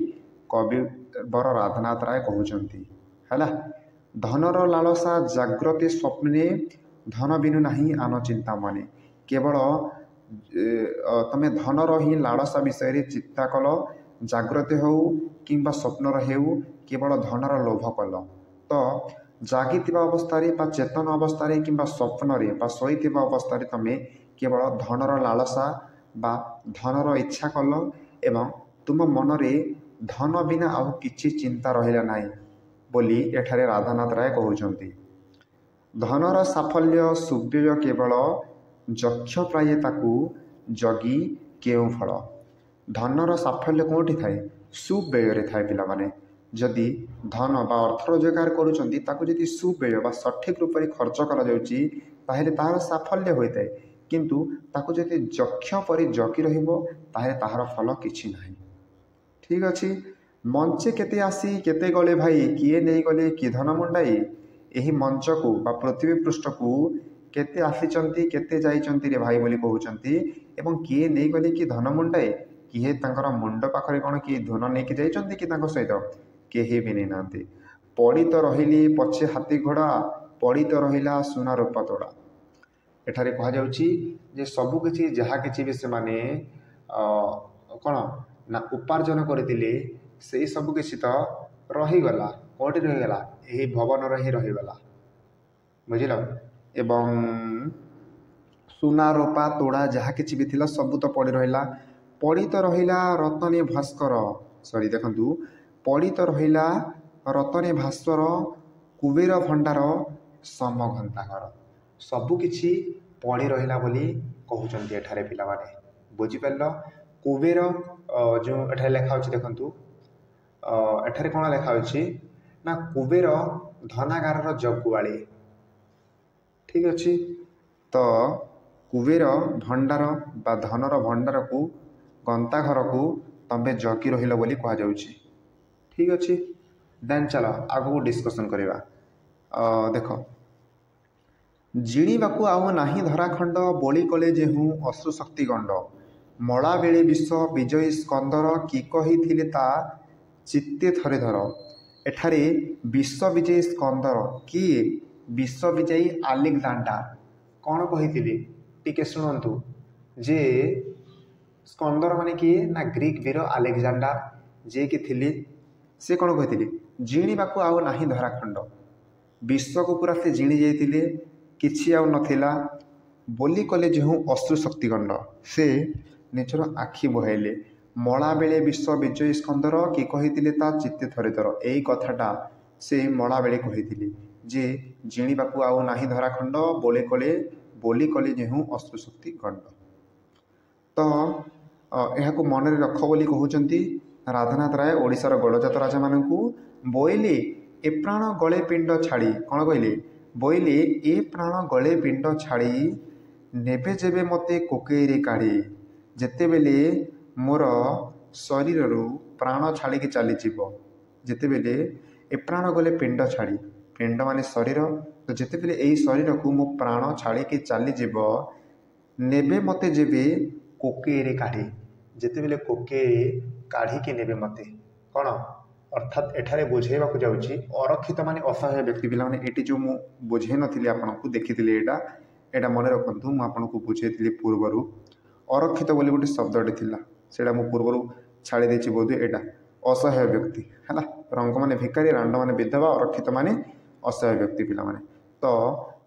कवि बर राधानाथ राय कहउचंती हैला। धनर लालसा जाग्रते स्वप्ने धन बिनु नहीं आन चिंता माने। केवल ତମେ ଧନର ହିଁ ଲାଳସା ବିଷୟରେ ଚିନ୍ତା କଲ, ଜାଗ୍ରତ ହେଉ କିମ୍ବା ସ୍ୱପ୍ନର ହେଉ, କେବଳ ଧନର ଲୋଭ କଲ। ତ ଜାଗିଥିବା ଅବସ୍ଥାରେ ବା ଚେତନ ଅବସ୍ଥାରେ କିମ୍ବା ସ୍ୱପ୍ନରେ ବା ଶୋଇଥିବା ଅବସ୍ଥାରେ ତମେ କେବଳ ଧନର ଲାଳସା ବା ଧନର ଇଚ୍ଛା କଲ ଏବଂ ତୁମ ମନରେ ଧନ ବିନା ଆଉ କିଛି ଚିନ୍ତା ରହିଲା ନାହିଁ ବୋଲି ଏଠାରେ ରାଧାନାଥ ରାୟ କହୁଛନ୍ତି। ଧନର ସାଫଲ୍ୟ ସୁବ୍ୟୟ କେବଳ ଯକ୍ଷ ପ୍ରାୟେ ତାକୁ ଜଗି କେଉଁ ଫଳ। ଧନର ସାଫଲ୍ୟ କେଉଁଠି ଥାଏ? ସୁବ୍ୟୟରେ ଥାଏ ପିଲାମାନେ। ଯଦି ଧନ ବା ଅର୍ଥ ରୋଜଗାର କରୁଛନ୍ତି ତାକୁ ଯଦି ସୁବ୍ୟୟ ବା ସଠିକ୍ ରୂପରେ ଖର୍ଚ୍ଚ କରାଯାଉଛି ତାହେଲେ ତାହାର ସାଫଲ୍ୟ ହୋଇଥାଏ। କିନ୍ତୁ ତାକୁ ଯଦି ଯକ୍ଷ ପରି ଜଗି ରହିବ ତାହେଲେ ତାହାର ଫଳ କିଛି ନାହିଁ। ଠିକ୍ ଅଛି। ମଞ୍ଚେ କେତେ ଆସି କେତେ ଗଲେ ଭାଇ, କିଏ ନେଇଗଲେ କି ଧନ ମୁଣ୍ଡାଇ। ଏହି ମଞ୍ଚକୁ ବା ପୃଥିବୀ ପୃଷ୍ଠକୁ କେତେ ଆସିଛନ୍ତି କେତେ ଯାଇଛନ୍ତି ରେ ଭାଇ ବୋଲି କହୁଛନ୍ତି ଏବଂ କିଏ ନେଇଗଲେ କି ଧନ ମୁଣ୍ଡାଏ। କିଏ ତାଙ୍କର ମୁଣ୍ଡ ପାଖରେ କ'ଣ କିଏ ଧନ ନେଇକି ଯାଇଛନ୍ତି କି ତାଙ୍କ ସହିତ? କେହି ବି ନେଇନାହାନ୍ତି। ପଡ଼ି ତ ରହିଲି ପଛେ ହାତୀ ଘୋଡ଼ା, ପଡ଼ି ତ ରହିଲା ସୁନା ରୂପା ତୋଡ଼ା। ଏଠାରେ କୁହାଯାଉଛି ଯେ ସବୁକିଛି ଯାହା କିଛି ବି ସେମାନେ କ'ଣ ନା ଉପାର୍ଜନ କରିଥିଲେ ସେଇ ସବୁ କିଛି ତ ରହିଗଲା। କେଉଁଠି ରହିଗଲା? ଏହି ଭବନରେ ହିଁ ରହିଗଲା। ବୁଝିଲ? ଏବଂ ସୁନା ରୂପା ତୋଡ଼ା ଯାହା କିଛି ବି ଥିଲା ସବୁ ତ ପଡ଼ି ରହିଲା। ପଡ଼ି ତ ରହିଲା ରତନେ ଭାସ୍କର, ଦେଖନ୍ତୁ, ପଡ଼ି ତ ରହିଲା ରତନେ ଭାସ୍କର, କୁବେର ଭଣ୍ଡାର ସମଘଣ୍ଟା ଘର। ସବୁକିଛି ପଡ଼ି ରହିଲା ବୋଲି କହୁଛନ୍ତି ଏଠାରେ ପିଲାମାନେ। ବୁଝିପାରିଲ? କୁବେର ଯେଉଁ ଏଠାରେ ଲେଖା ଅଛି ଦେଖନ୍ତୁ, ଏଠାରେ କ'ଣ ଲେଖା ଅଛି ନା କୁବେର ଧନାଗାରର ଜଗୁଆଳି। ଠିକ୍ ଅଛି। ତ କୁବେର ଭଣ୍ଡାର ବା ଧନର ଭଣ୍ଡାରକୁ ଗନ୍ତାଘରକୁ ତମେ ଜଗି ରହିଲ ବୋଲି କୁହାଯାଉଛି। ଠିକ୍ ଅଛି। ଦେନ୍ ଚାଲ ଆଗକୁ ଡିସ୍କସନ୍ କରିବା। ଦେଖ, ଜିଣିବାକୁ ଆଉ ନାହିଁ ଧରାଖଣ୍ଡ, ବୋଳି କଲେ ଯେହୁଁ ଅଶ୍ରୁ ଶକ୍ତି ଗଣ୍ଡ। ମଳା ବେଳେ ବିଶ୍ୱ ବିଜୟୀ ସ୍କନ୍ଦର, କି କହିଥିଲେ ତା ଚିତ୍ତେ ଥରେ ଧର। ଏଠାରେ ବିଶ୍ୱ ବିଜୟୀ ସ୍କନ୍ଦର କିଏ? ବିଶ୍ୱ ବିଜୟୀ ଆଲେକ୍ଜାଣ୍ଡାର କ'ଣ କହିଥିଲେ ଟିକେ ଶୁଣନ୍ତୁ। ଯେ ସ୍କନ୍ଦର ମାନେ କିଏ? ନା ଗ୍ରୀକ୍ ବୀର ଆଲେକ୍ଜାଣ୍ଡାର ଯିଏକି ଥିଲେ। ସେ କ'ଣ କହିଥିଲେ? ଜିଣିବାକୁ ଆଉ ନାହିଁ ଧରାଖଣ୍ଡ। ବିଶ୍ୱକୁ ପୁରା ସେ ଜିଣି ଯାଇଥିଲେ, କିଛି ଆଉ ନଥିଲା। ବୋଲି କଲେ ଯେଉଁ ଅଶ୍ରୁ ଶକ୍ତିଗଣ୍ଡ, ସେ ନିଜର ଆଖି ବହାଇଲେ। ମଳା ବେଳେ ବିଶ୍ୱ ବିଜୟୀ ସ୍କନ୍ଦର, କି କହିଥିଲେ ତା ଚିତ୍ତେ ଥରେ ଧର। ଏଇ କଥାଟା ସେ ମଳା ବେଳେ କହିଥିଲେ ଯେ ଜିଣିବାକୁ ଆଉ ନାହିଁ ଧରାଖଣ୍ଡ, ବୋଲି କଲେ ଯେଉଁ ଅଶ୍ରୁ ଶକ୍ତି ଗଣ୍ଡ। ତ ଏହାକୁ ମନରେ ରଖ ବୋଲି କହୁଛନ୍ତି ରାଧାନାଥ ରାୟ ଓଡ଼ିଶାର ଗଡ଼ଜାତ ରାଜାମାନଙ୍କୁ। ବୋଇଲେ ଏ ପ୍ରାଣ ଗଳେ ପିଣ୍ଡ ଛାଡ଼ି, କ'ଣ କହିଲେ? ବୋଇଲେ ଏ ପ୍ରାଣ ଗଳେ ପିଣ୍ଡ ଛାଡ଼ି, ନେବେ ଯେବେ ମୋତେ କୋକେଇରେ କାଢ଼ି। ଯେତେବେଳେ ମୋର ଶରୀରରୁ ପ୍ରାଣ ଛାଡ଼ିକି ଚାଲିଯିବ, ଯେତେବେଳେ ଏ ପ୍ରାଣ ଗଲେ ପିଣ୍ଡ ଛାଡ଼ି, ପିଣ୍ଡ ମାନେ ଶରୀର, ତ ଯେତେବେଳେ ଏଇ ଶରୀରକୁ ମୁଁ ପ୍ରାଣ ଛାଡ଼ିକି ଚାଲିଯିବ, ନେବେ ମୋତେ ଯେବେ କୋକେଇରେ କାଢ଼ି। ଯେତେବେଳେ କୋକେଇରେ କାଢ଼ିକି ନେବେ ମୋତେ। କ'ଣ ଅର୍ଥାତ୍ ଏଠାରେ ବୁଝେଇବାକୁ ଯାଉଛି ଅରକ୍ଷିତ ମାନେ ଅସହାୟ ବ୍ୟକ୍ତି। ପିଲାମାନେ ଏଠି ଯେଉଁ ମୁଁ ବୁଝେଇ ନଥିଲି ଆପଣଙ୍କୁ, ଦେଖିଥିଲି ଏଇଟା ମନେ ରଖନ୍ତୁ। ମୁଁ ଆପଣଙ୍କୁ ବୁଝେଇଥିଲି ପୂର୍ବରୁ ଅରକ୍ଷିତ ବୋଲି ଗୋଟେ ଶବ୍ଦଟେ ଥିଲା, ସେଇଟା ମୁଁ ପୂର୍ବରୁ ଛାଡ଼ି ଦେଇଛି ବୋଧେ। ଏଇଟା ଅସହାୟ ବ୍ୟକ୍ତି ହେଲା। ରଙ୍ଗ ମାନେ ଭିକାରୀ, ରାଣ୍ଡ ମାନେ ବିଧବା, ଅରକ୍ଷିତ ମାନେ ଅସହାୟ ବ୍ୟକ୍ତି ପିଲାମାନେ। ତ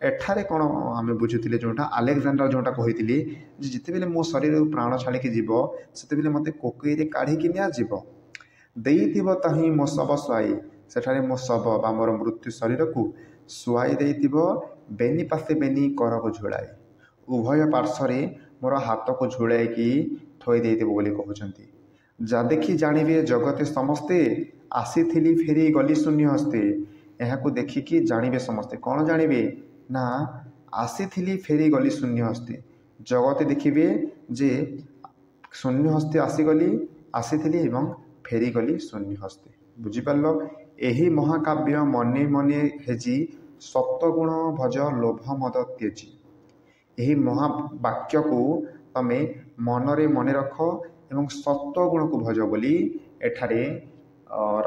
ଏଠାରେ କ'ଣ ଆମେ ବୁଝୁଥିଲେ, ଯେଉଁଟା ଆଲେକ୍ଜାଣ୍ଡାର ଯେଉଁଟା କହିଥିଲେ ଯେ ଯେତେବେଳେ ମୋ ଶରୀରରୁ ପ୍ରାଣ ଛାଡ଼ିକି ଯିବ ସେତେବେଳେ ମୋତେ କୋକେଇରେ କାଢ଼ିକି ନିଆଯିବ। ଦେଇଥିବ ତାହିଁ ମୋ ଶବ ଶୁଆଇ, ସେଠାରେ ମୋ ଶବ ବା ମୋର ମୃତ୍ୟୁ ଶରୀରକୁ ଶୁଆଇ ଦେଇଥିବ। ବେନି ପାଶେ ବେନି କରକୁ ଝୁଳାଇ, ଉଭୟ ପାର୍ଶ୍ୱରେ ମୋର ହାତକୁ ଝୁଳାଇକି ଥୋଇ ଦେଇଥିବ ବୋଲି କହୁଛନ୍ତି। ଯା ଦେଖି ଜାଣିବେ ଜଗତେ ସମସ୍ତେ, ଆସିଥିଲି ଫେରି ଗଲି ଶୂନ୍ୟ ହସ୍ତେ। ଏହାକୁ ଦେଖିକି ଜାଣିବେ ସମସ୍ତେ। କ'ଣ ଜାଣିବେ? ନା ଆସିଥିଲି ଫେରି ଗଲି ଶୂନ୍ୟ ହସ୍ତେ। ଜଗତେ ଦେଖିବେ ଯେ ଶୂନ୍ୟ ହସ୍ତେ ଆସିଥିଲି ଏବଂ ଫେରିଗଲି ଶୂନ୍ୟ ହସ୍ତେ। ବୁଝିପାରିଲ? ଏହି ମହାକାବ୍ୟ ମନେ ମନେ ହେଜି, ସତ୍ୱଗୁଣ ଭଜ ଲୋଭ ମଦ ତ୍ୟଜି। ଏହି ମହାବାକ୍ୟକୁ ତମେ ମନରେ ମନେ ରଖ ଏବଂ ସତ୍ୱଗୁଣକୁ ଭଜ ବୋଲି ଏଠାରେ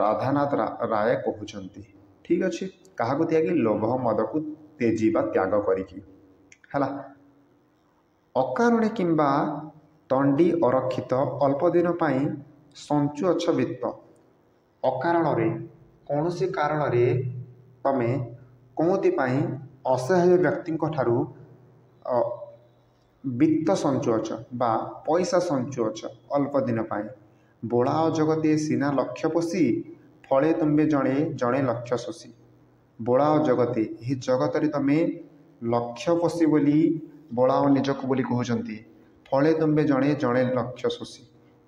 ରାଧାନାଥ ରାୟ କହୁଛନ୍ତି। ଠିକ୍ ଅଛି। କାହାକୁ ତ୍ୟାଗି? ଲୋଭ ମଦକୁ ତେଜି ବା ତ୍ୟାଗ କରିକି ହେଲା। ଅକାରଣେ କିମ୍ବା ତଣ୍ଡି ଅରକ୍ଷିତ ଅଳ୍ପ ଦିନ ପାଇଁ ସଞ୍ଚୁଅଛ ବିତ୍ତ। ଅକାରଣରେ କୌଣସି କାରଣରେ ତମେ କେଉଁଥିପାଇଁ ଅସହାୟ ବ୍ୟକ୍ତିଙ୍କ ଠାରୁ ବିତ୍ତ ସଞ୍ଚୁଅଛ ବା ପଇସା ସଞ୍ଚୁଅଛ ଅଳ୍ପ ଦିନ ପାଇଁ। ବୋଳାଅ ଜଗତେ ସିନା ଲକ୍ଷ୍ୟ ପୋଷି ଫଳେ ତୁମ୍ଭେ ଜଣେ ଜଣେ ଲକ୍ଷ୍ୟ ଶୋଷୀ। ବୋଳାଅ ଜଗତେ ଏହି ଜଗତରେ ତମେ ଲକ୍ଷ୍ୟ ପୋଷି ବୋଲି ବୋଳାଅ ନିଜକୁ ବୋଲି କହୁଛନ୍ତି। ଫଳେ ତୁମ୍ଭେ ଜଣେ ଜଣେ ଲକ୍ଷ୍ୟ ଶୋଷୀ।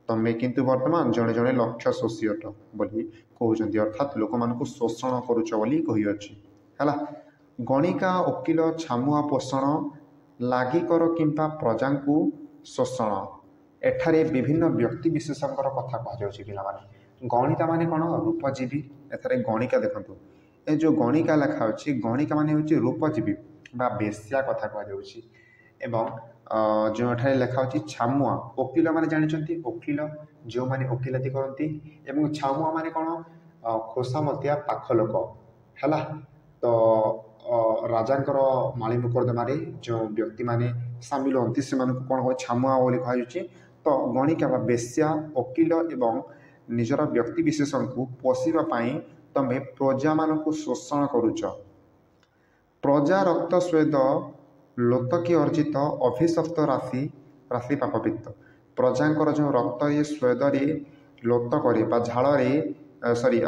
ତମେ କିନ୍ତୁ ବର୍ତ୍ତମାନ ଜଣେ ଜଣେ ଲକ୍ଷ୍ୟ ଶୋଷୀ ଅଟ ବୋଲି କହୁଛନ୍ତି, ଅର୍ଥାତ୍ ଲୋକମାନଙ୍କୁ ଶୋଷଣ କରୁଛ ବୋଲି କହିଅଛି ହେଲା। ଗଣିକା ଓକିଲ ଛାମୁଆ ପୋଷଣ ଲାଗି କର କିମ୍ବା ପ୍ରଜାଙ୍କୁ ଶୋଷଣ। ଏଠାରେ ବିଭିନ୍ନ ବ୍ୟକ୍ତି ବିଶେଷଙ୍କର କଥା କୁହାଯାଉଛି ପିଲାମାନେ। ଗଣିକା ମାନେ କ'ଣ? ରୂପଜୀବୀ। ଏଠାରେ ଗଣିକା ଦେଖନ୍ତୁ, ଏ ଯେଉଁ ଗଣିକା ଲେଖା ଅଛି, ଗଣିକା ମାନେ ହେଉଛି ରୂପଜୀବୀ ବା ବେଶ୍ୟା କଥା କୁହାଯାଉଛି। ଏବଂ ଯେଉଁ ଏଠାରେ ଲେଖା ଅଛି ଛାମୁଆ, ଓକିଲ ମାନେ ଜାଣିଛନ୍ତି, ଓକିଲ ଯେଉଁମାନେ ଓକିଲାତି କରନ୍ତି। ଏବଂ ଛାମୁଆ ମାନେ କ'ଣ? ଖୋସାମତିଆ ପାଖ ଲୋକ ହେଲା। ତ ରାଜାଙ୍କର ମାଳି ମୋକଦ୍ଦମାରେ ଯେଉଁ ବ୍ୟକ୍ତିମାନେ ସାମିଲ ହୁଅନ୍ତି ସେମାନଙ୍କୁ କ'ଣ କହେ? ଛାମୁଆ ବୋଲି କୁହାଯାଉଛି। ତ ଗଣିକା ବା ବେଶ୍ୟା, ଓକିଲ ଏବଂ ନିଜର ବ୍ୟକ୍ତି ବିଶେଷଙ୍କୁ ପୋଷିବା ପାଇଁ ତମେ ପ୍ରଜାମାନଙ୍କୁ ଶୋଷଣ କରୁଛ। ପ୍ରଜା ରକ୍ତ ସ୍ୱେଦ ଲୋତକି ଅର୍ଜିତ ଅଭିଶପ୍ତ ରାଶି ରାଶି ପାପବିତ୍ତ। ପ୍ରଜାଙ୍କର ଯେଉଁ ରକ୍ତରେ ସ୍ୱେଦରେ ଲୋତକରେ ବା ଝାଳରେ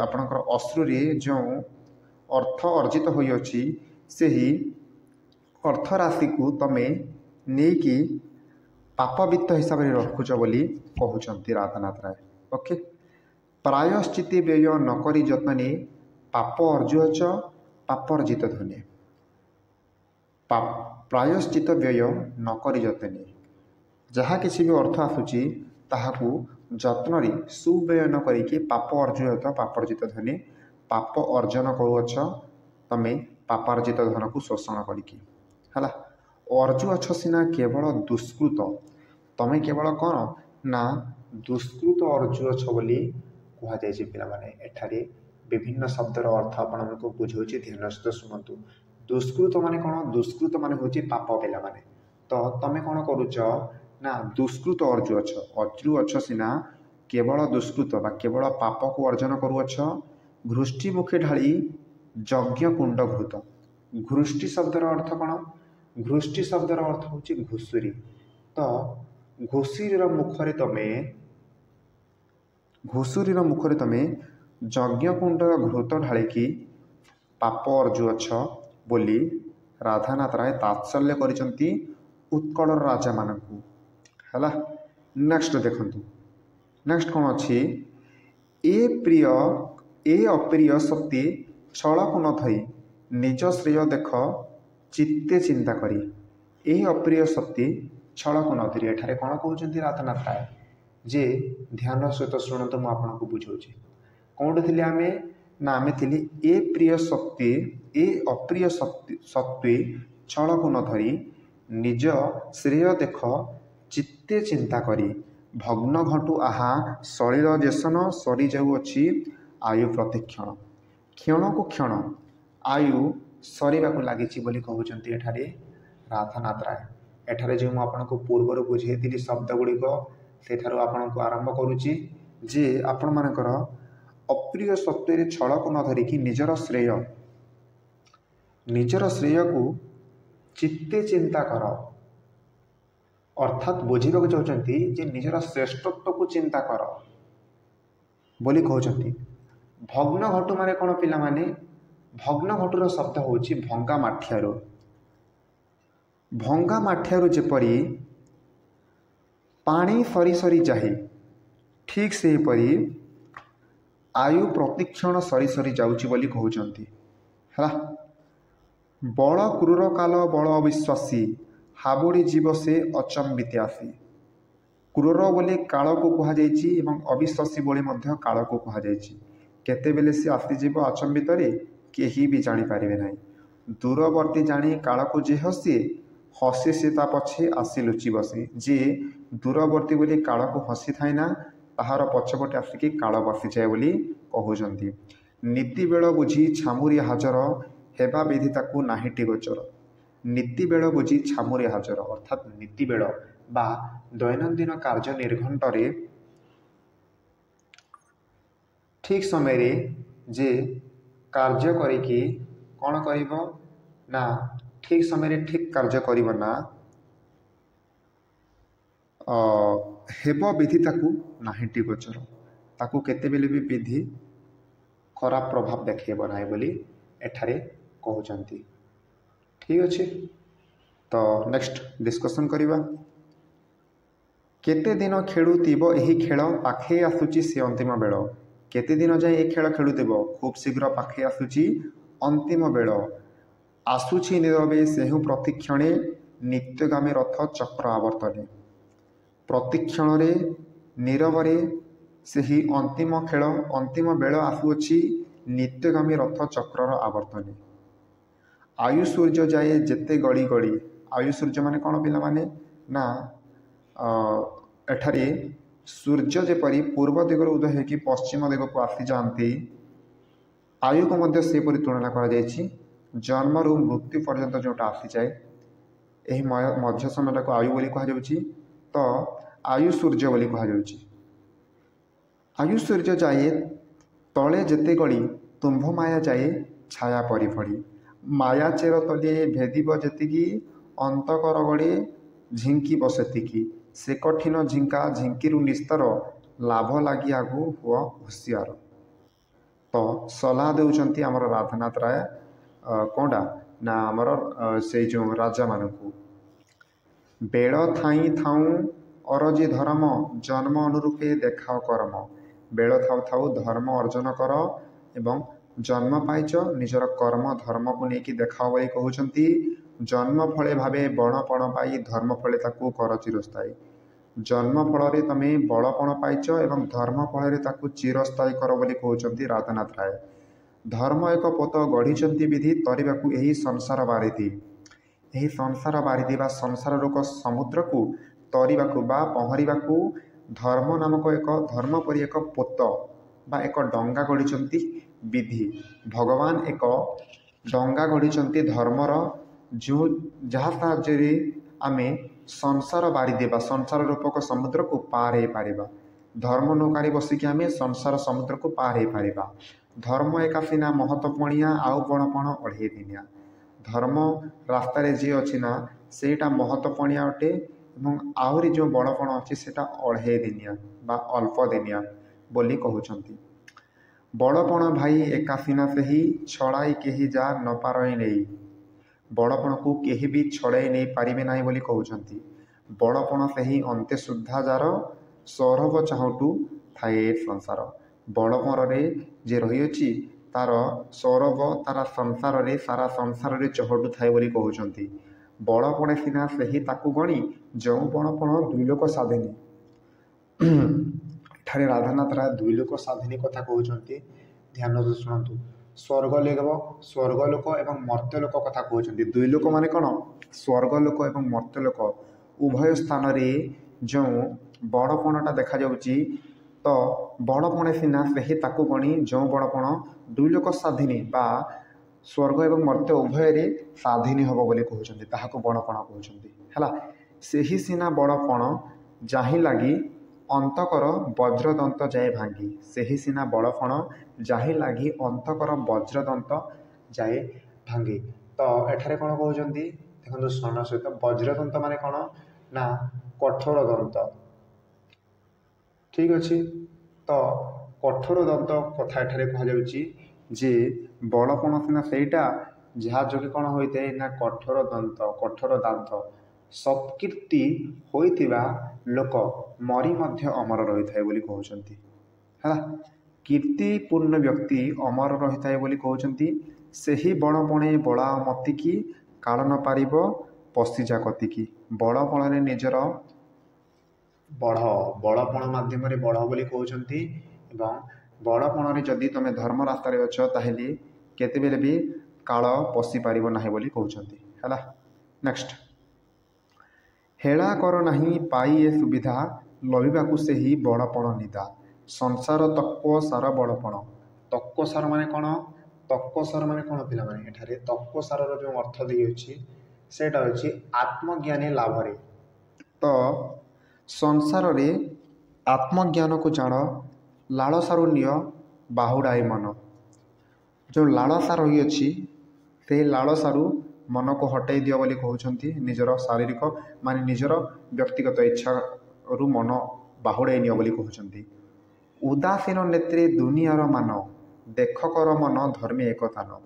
ଆପଣଙ୍କର ଅଶ୍ରୁରେ ଯେଉଁ ଅର୍ଥ ଅର୍ଜିତ ହୋଇଅଛି ସେହି ଅର୍ଥ ରାଶିକୁ ତମେ ନେଇକି ପାପବିତ୍ତ ହିସାବରେ ରଖୁଛ ବୋଲି କହୁଛନ୍ତି ରାଧାନାଥ ରାୟ। ଓକେ। ପ୍ରାୟଶ୍ଚିତ୍ତେ ବ୍ୟୟ ନକରି ଯତନେ ପାପ ଅର୍ଜୁଅଛ ପାପର୍ଜିତ ଧନେ। ପ୍ରାୟଶ୍ଚିତ ବ୍ୟୟ ନକରି ଯତନେ, ଯାହା କିଛି ବି ଅର୍ଥ ଆସୁଛି ତାହାକୁ ଯତ୍ନରେ ସୁବ୍ୟୟ ନ କରିକି ପାପ ଅର୍ଜୁଅତ ପାପର୍ଜିତ ଧନେ। ପାପ ଅର୍ଜନ କରୁଅଛ ତମେ ପାପାର୍ଜିତ ଧନକୁ ଶୋଷଣ କରିକି ହେଲା। ଅର୍ଜୁଅଛ ସିନା କେବଳ ଦୁଷ୍କୃତ, ତମେ କେବଳ କ'ଣ ନା ଦୁଷ୍କୃତ ଅର୍ଜୁଅଛ ବୋଲି କୁହାଯାଇଛି ପିଲାମାନେ। ଏଠାରେ ବିଭିନ୍ନ ଶବ୍ଦର ଅର୍ଥ ଆପଣମାନଙ୍କୁ ବୁଝାଉଛି, ଧ୍ୟାନ ସହିତ ଶୁଣନ୍ତୁ। ଦୁଷ୍କୃତ ମାନେ କ'ଣ? ଦୁଷ୍କୃତ ମାନେ ହେଉଛି ପାପ ପିଲାମାନେ। ତ ତମେ କ'ଣ କରୁଛ ନା ଦୁଷ୍କୃତ ଅର୍ଜୁଅଛ। ଅର୍ଜୁଅଛ ସିନା କେବଳ ଦୁଷ୍କୃତ ବା କେବଳ ପାପକୁ ଅର୍ଜନ କରୁଅଛ। ଘୃଷ୍ଟି ମୁଖେ ଢାଳି ଯଜ୍ଞ କୁଣ୍ଡ ଘୃତ। ଘୃଷ୍ଟି ଶବ୍ଦର ଅର୍ଥ କ'ଣ? ଘୃଷ୍ଟି ଶବ୍ଦର ଅର୍ଥ ହେଉଛି ଘୁଷୁରୀ। ତ ଘୁଷୁରୀର ମୁଖରେ ତମେ ଯଜ୍ଞକୁଣ୍ଡ ଘୃତ ଢାଳିକି ପାପ ଅର୍ଜୁଅଛ ବୋଲି ରାଧାନାଥ ରାୟ ତାତ୍ସଲ୍ୟ କରିଛନ୍ତି ଉତ୍କଳର ରାଜାମାନଙ୍କୁ ହେଲା। ନେକ୍ସଟ ଦେଖନ୍ତୁ, ନେକ୍ସଟ କ'ଣ ଅଛି? ଏ ଅପ୍ରିୟ ସତ୍ତ୍ୱେ ଛଳକୁ ନ ଧରି ନିଜ ଶ୍ରେୟ ଦେଖ ଚିତ୍ତେ ଚିନ୍ତା କରି। ଏ ଅପ୍ରିୟ ସତ୍ତ୍ୱେ ଛଳକୁ ନ ଧରି, ଏଠାରେ କ'ଣ କହୁଛନ୍ତି ରାଧାନାଥ ରାୟ? ଯେ ଧ୍ୟାନ ସହିତ ଶୁଣନ୍ତୁ, ମୁଁ ଆପଣଙ୍କୁ ବୁଝାଉଛି। କେଉଁଠି ଥିଲେ ଆମେ? ନା ଆମେ ଥିଲି ଏ ଅପ୍ରିୟ ସତ୍ତ୍ୱେ ଛଳକୁ ନ ଧରି ନିଜ ଶ୍ରେୟ ଦେଖ ଚିତ୍ତେ ଚିନ୍ତା କରି। ଭଗ୍ନ ଘଟୁ ଆହା ସଳିଳ ଯେସନ ସରିଯାଉଅଛି ଆୟୁ ପ୍ରତିକ୍ଷଣ। କ୍ଷଣକୁ କ୍ଷଣ ଆୟୁ ସରିବାକୁ ଲାଗିଛି ବୋଲି କହୁଛନ୍ତି ଏଠାରେ ରାଧାନାଥ ରାୟ। ଏଠାରେ ଯେଉଁ ମୁଁ ଆପଣଙ୍କୁ ପୂର୍ବରୁ ବୁଝାଇଥିଲି ଶବ୍ଦ ଗୁଡ଼ିକ, ସେଠାରୁ ଆପଣଙ୍କୁ ଆରମ୍ଭ କରୁଛି ଯେ ଆପଣମାନଙ୍କର ଅପ୍ରିୟ ସତ୍ତ୍ୱରେ ଛଳକୁ ନ ଧରିକି ନିଜର ଶ୍ରେୟକୁ ଚିତ୍ତେ ଚିନ୍ତା କର। ଅର୍ଥାତ୍ ବୁଝିବାକୁ ଚାହୁଁଛନ୍ତି ଯେ ନିଜର ଶ୍ରେଷ୍ଠତ୍ୱକୁ ଚିନ୍ତା କର ବୋଲି କହୁଛନ୍ତି। ଭଗ୍ନ ଘଟୁ ମାନେ କ'ଣ ପିଲାମାନେ? ଭଗ୍ନ ଘଟୁର ଶବ୍ଦ ହେଉଛି ଭଙ୍ଗା ମାଠିଆରୁ। ଭଙ୍ଗା ମାଠିଆରୁ ଯେପରି ପାଣି ସରି ସରି ଯାଏ, ଠିକ୍ ସେହିପରି ଆୟୁ ପ୍ରତିକ୍ଷଣ ସରି ସରି ଯାଉଛି ବୋଲି କହୁଛନ୍ତି ହେଲା। ବଳ କ୍ରୂର କାଲ ବଳ ଅବିଶ୍ୱାସୀ, ହାବୁଡ଼ି ଯିବ ସେ ଅଚମ୍ବିତେ ଆସି। କ୍ରୂର ବୋଲି କାଳକୁ କୁହାଯାଇଛି ଏବଂ ଅବିଶ୍ୱାସୀ ବୋଲି ମଧ୍ୟ କାଳକୁ କୁହାଯାଇଛି। କେତେବେଳେ ସେ ଆସିଯିବ ଆଚମ୍ବିତରେ କେହି ବି ଜାଣିପାରିବେ ନାହିଁ। ଦୂରବର୍ତ୍ତୀ ଜାଣି କାଳକୁ ଯେ ହସେ ସେ ତା ପଛେ ଆସି ଲୁଚି ବସେ। ଯେ ଦୂରବର୍ତ୍ତୀ ବୋଲି କାଳକୁ ହସିଥାଏ ନା, ତାହାର ପଛପଟେ ଆସିକି କାଳ ବସିଯାଏ ବୋଲି କହୁଛନ୍ତି। ନୀତି ବେଳ ବୁଝି ଛାମୁରି ହାଜର, ହେବା ବିଧି ତାକୁ ନାହିଁଟି ଗୋଚର। नीति बेड़ बुझी छामुरे हाजर अर्थात नीति बेड़ बा दैनंदिन कार्य निर्घंटे ठीक समय रे जे कार्य करिकी कौन करिब ना ठीक समय रे ठीक कार्य करिब ना हेब विधि ताकू नाहिंटी गोचर ताकू केतेबेले भी विधि खराब प्रभाव देखेब ना बोली एठारे कहउचंती। ठीक अच्छे तो नेक्स्ट डिस्कशन करिबा केते दिन खेलुतीब एही खेल पाखे आसुची से अंतिम बेल केते दिन जाए ए खेल खेलुतीब खूब शीघ्र पाखे आसुची अंतिम बेल आसुची नीरवे सेहु प्रतिक्षणे नित्यगामी रथ चक्र आवर्तने प्रतिक्षण नीरवरे सही अंतिम खेल अंतिम बेल आसुअछि नित्यगामी रथ चक्र आवर्तने आयु सूर्य जाए जेते गड़ी गड़ी आयु सूर्य माने कौन पिला माने ना एठारे सूर्य जेपरी पूर्व दिगर उदय होकि पश्चिम दिग को आसी जाती आयु को मध्य सेपरी तुलना करा जन्म रु मृत्यु पर्यंत जोटा आसी जाए यही मध्य समय को आयु बोली कहुच्छी तो आयु सूर्य बोली कहुच्छी आयु सूर्य जाए तले जेते गड़ी तुम्भ माया जाए छाया परी फड़ी माया चेर तले भेदिब जेतिकी अंतकर गड़े झिंकी बसेतिकी से कठिन झिंका झिंकीरु निस्तर लाभ लगी आगु हुआ होशियार। तो सलाह देउचंती आमर राधानाथ राय कौनटा ना आमर से जो राजा मानकू बेड़ थाई थाऊ अरजी धर्म जन्म अनुरूपे देखाओ कर्म बेड़ थाउ थाउ धर्म अर्जन कर एवं जन्म पाइच निजर कर्म धर्म को लेकिन देखाओ बोली कहउचंती जन्म फले भावे बणपण पाई धर्म फले ताकू कर चिरस्थायी जन्म फल तमे बड़पण पाइच एवं धर्म फल ताकू चिरस्थायी कर बोली कहउचंती राधानाथ राय। धर्म एक पोत गढ़ी विधि तरिबाकू एही संसार बारिधि एही संसार बारिधि बा संसार रोक समुद्र को तरिबाकू बा पहरिबाकू धर्म नामक एक धर्म परी एक पोत बा एक डंगा गढ़ी विधि भगवान एक डंगा गढ़ी धर्मर जो जहाँ साहाଯ୍य आमे संसार बारिदेवा संसार रूपक समुद्र को पार हो पारिबा धर्म नौकार बसिकी आमे संसार समुद्र को पार हो पारिबा धर्म एका सिना महत्वपणिया आउ बणपण अढ़े दिनिया धर्म रास्तार जी अच्छी ना सेटा महत्वपणिया अटे एवं आहरी जो बड़पण अच्छी सेटा अढ़े दिनिया बा अल्प दिनिया बोली कहउचंती। बड़पण भाई एका सिना से ही छड़ाई केही जा न पारई नहीं बड़पण को केही भी छड़ाई नहीं पारिबे नाही बोली कहउचंती। बड़पण से ही अंते सुद्धा जार सौरभ चाहटू थाए संसार बड़पण रे जे रही तार सौरभ तार संसार रे सारा संसार रे चहटू थाए बोली कहउचंती। बड़पणे सिना से ही ताकू गणी जो बड़पण दुईलोक साधिनी ठारे राधानाथ राय दुईलोक साधिनी कथा कहउचंती ध्यान से शुणु स्वर्गलोक एवं मर्त्यलोक कथा कहउचंती। दुईलोक माने कौन स्वर्गलोक एवं मर्त्यलोक उभय स्थान रे जो बड़पणटा देखा जाउची तो बड़पणे सिना से ताकू गणी जो बड़पण दुईलोक साधिनी बा स्वर्ग एवं मर्त्य उभय रे साधिनी हब बोली कहउचंती ताहाको बड़पण कहउचंती हैला सेही सिना बड़पण जाहि लागी अंतकर वज्रदंत जाए भांगी सेही सिना बड़पण जाहि लागी अंतकर वज्रदंत जाए भांगी। तो एठारे कौन कहउचंती देखो स्वन सहित वज्रदंत माने कौन ना कठोर दंत ठीक अच्छे। तो कठोर दंत कथा एठारे कह जाउची जे बड़पण सिना सेटा जहाँ जो कि कौन होता है ना कठोर दंत कठोर दांत सत्कीर्ति होइतिबा लोक मरी मध्य अमर रही थाए बोली कहउचंती है कीर्तिपूर्ण व्यक्ति अमर रही थाए बोली कहउचंती। सेही बड़पणे बड़ा मती की काल न पारिब पशिजा कति की बड़पण निजर बढ़ बड़पण माध्यम बढ़ बोली कहउचंती एवं बड़पण जदि तुम धर्म रास्त अच्छ ताहेले केतेबेले भी काल पशि पार ना बोली कहउचंती हैला। नेक्स्ट हेला कर नहीं पाई ए सुविधा लभिबाकू से ही बड़पण निदा संसार तत्व सार बड़पण तत्व सार माने कौन तत्व सार माने कौन पिला माने एठारे तत्व सार जो अर्थ दी अछि सेटा होछि आत्मज्ञानी लाभरे। तो संसार रे आत्मज्ञान को जान लालसारू निय बाहुडाई मन। जो लालसा रही अच्छी से लालसारू मन को हटाई दियो बोली कहउछंती। निजर शारीरिक माने निजर व्यक्तिगत इच्छा रु मन बाहुडाई नियो बोली कहउछंती। उदासीन नेत्रे दुनियार मान देखकर मन धर्मे एकतान।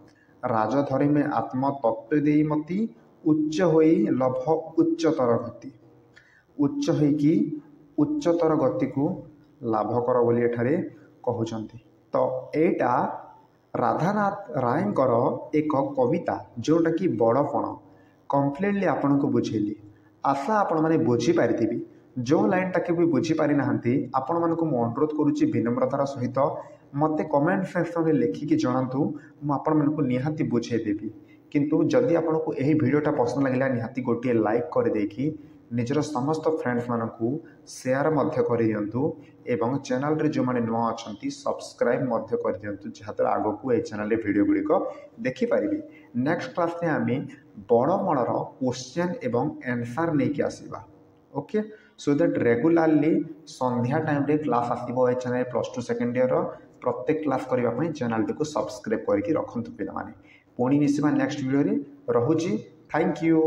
राजधर्मे आत्म तत्व देई मती उच्च होई लभ उच्चतर गति। उच्च होइकी उच्चतर गति को लाभ कर बोली एठारे कहउछंती। तो एटा राधानाथ रायंकर एक कविता जोटा कि बड़पण कम्प्लीटली आपन को बुझेली। आशा आपण माने बुझी पारिथिबी। जो लाइन टाके भी बुझीपारी ना आपण मानक मु अनुरोध करुच्ची विनम्रतार सहित मते कमेंट सेक्शन में लिखिकी जनातु मुझे निहाती बुझेदेवी। किंतु जदि आपन को यही वीडियोटा पसंद लगे निहाती गोटे लाइक कर देकी निजर समस्त फ्रेंड्स मानकू शेयर मध्य कर दियंतु एवं चैनल रे जो माने नुआ अछंती सब्सक्राइब मध्य कर दियंतु जहाद्वारा आगो को ए चैनल रे वीडियो गुड़िक देखि पारिबी। नेक्स्ट क्लास में आम बड़ मनर क्वेश्चन एवं आंसर नहीं आसवा। ओके सो दैट रेगुलारली संध्या टाइम रे क्लास आसीबो ए चैनल +2 सेकेंड ईयर प्रत्येक क्लास करबा पई चैनल टी को सब्सक्राइब करके रखंतु पिला माने। पुणी मिसिबा नेक्स्ट वीडियो रे। रहुची। Thank you.